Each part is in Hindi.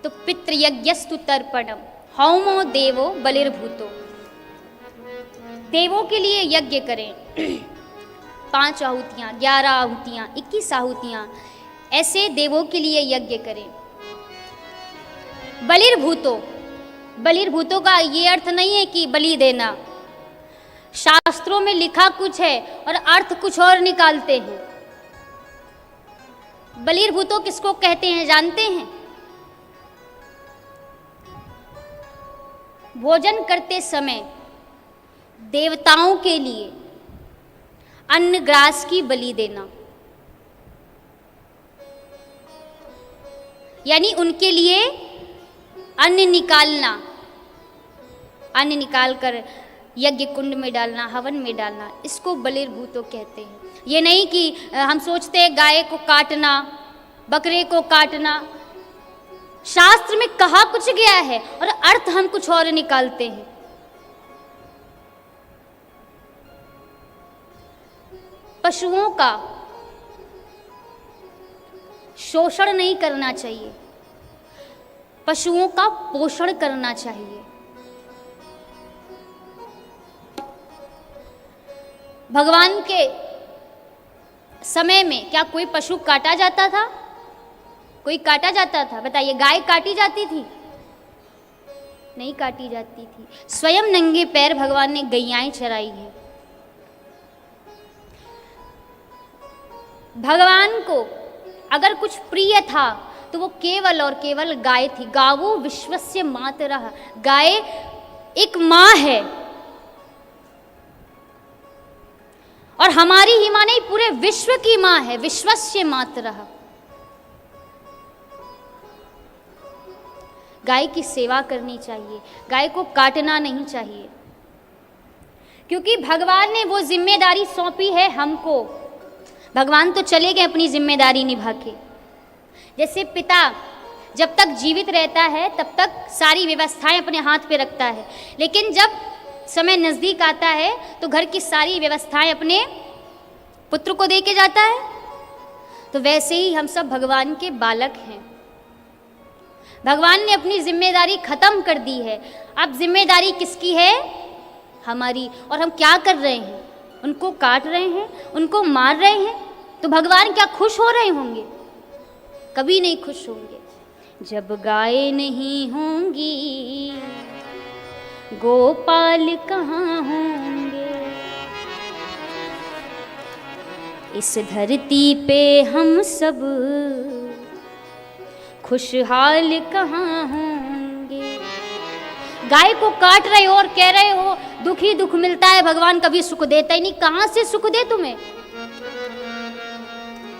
तो पितृयज्ञस्तु तर्पणम हौमो देवो बलिर्भूतो। देवों के लिए यज्ञ करें 5 आहुतियाँ, 11 आहुतियाँ, 21 आहुतियाँ, ऐसे देवों के लिए यज्ञ करें। बलिर्भूतो, बलिर्भूतों का ये अर्थ नहीं है कि बलि देना। शास्त्रों में लिखा कुछ है और अर्थ कुछ और निकालते हैं। बलिर्भूतों किसको कहते हैं जानते हैं? भोजन करते समय देवताओं के लिए अन्न ग्रास की बलि देना, यानी उनके लिए अन्न निकालना, अन्न निकालकर यज्ञ कुंड में डालना, हवन में डालना, इसको बलिर्भूतों कहते हैं। ये नहीं कि हम सोचते हैं गाय को काटना, बकरे को काटना। शास्त्र में कहा कुछ गया है और अर्थ हम कुछ और निकालते हैं। पशुओं का शोषण नहीं करना चाहिए, पशुओं का पोषण करना चाहिए। भगवान के समय में क्या कोई पशु काटा जाता था? कोई काटा जाता था? बताइए, गाय काटी जाती थी? नहीं काटी जाती थी। स्वयं नंगे पैर भगवान ने गैयाएं चराई है। भगवान को अगर कुछ प्रिय था तो वो केवल और केवल गाय थी। गावो विश्वस्य मातरः, गाय एक माँ है और हमारी ही माँ नहीं, पूरे विश्व की माँ है। विश्वस्य मातरः, गाय की सेवा करनी चाहिए, गाय को काटना नहीं चाहिए, क्योंकि भगवान ने वो जिम्मेदारी सौंपी है हमको। भगवान तो चले गए अपनी जिम्मेदारी निभा के। जैसे पिता जब तक जीवित रहता है तब तक सारी व्यवस्थाएं अपने हाथ पे रखता है, लेकिन जब समय नज़दीक आता है तो घर की सारी व्यवस्थाएं अपने पुत्र को दे के जाता है। तो वैसे ही हम सब भगवान के बालक हैं। भगवान ने अपनी जिम्मेदारी खत्म कर दी है। अब जिम्मेदारी किसकी है? हमारी। और हम क्या कर रहे हैं? उनको काट रहे हैं, उनको मार रहे हैं। तो भगवान क्या खुश हो रहे होंगे? कभी नहीं खुश होंगे। जब गाय नहीं होंगी गोपाल कहाँ होंगे, इस धरती पे हम सब खुशहाल कहाँ होंगे। गाय को काट रहे हो और कह रहे हो दुख ही दुख मिलता है, भगवान कभी सुख देता ही नहीं। कहाँ से सुख दे तुम्हें?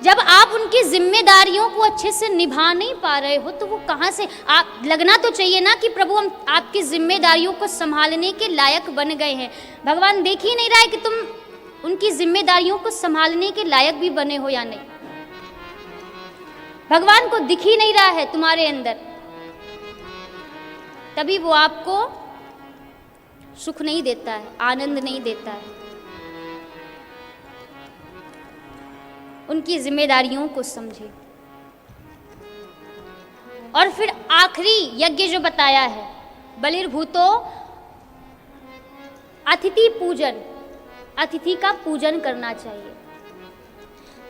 जब आप उनकी जिम्मेदारियों को अच्छे से निभा नहीं पा रहे हो तो वो कहाँ से? आप लगना तो चाहिए ना कि प्रभु हम आपकी जिम्मेदारियों को संभालने के लायक बन गए हैं। भगवान देख ही नहीं रहा है कि तुम उनकी जिम्मेदारियों को संभालने के लायक भी बने हो या नहीं। भगवान को दिख ही नहीं रहा है तुम्हारे अंदर, तभी वो आपको सुख नहीं देता है, आनंद नहीं देता है। उनकी जिम्मेदारियों को समझे। और फिर आखिरी यज्ञ जो बताया है, बलिर्भूतो अतिथि पूजन, अतिथि का पूजन करना चाहिए।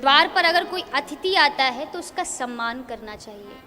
द्वार पर अगर कोई अतिथि आता है तो उसका सम्मान करना चाहिए।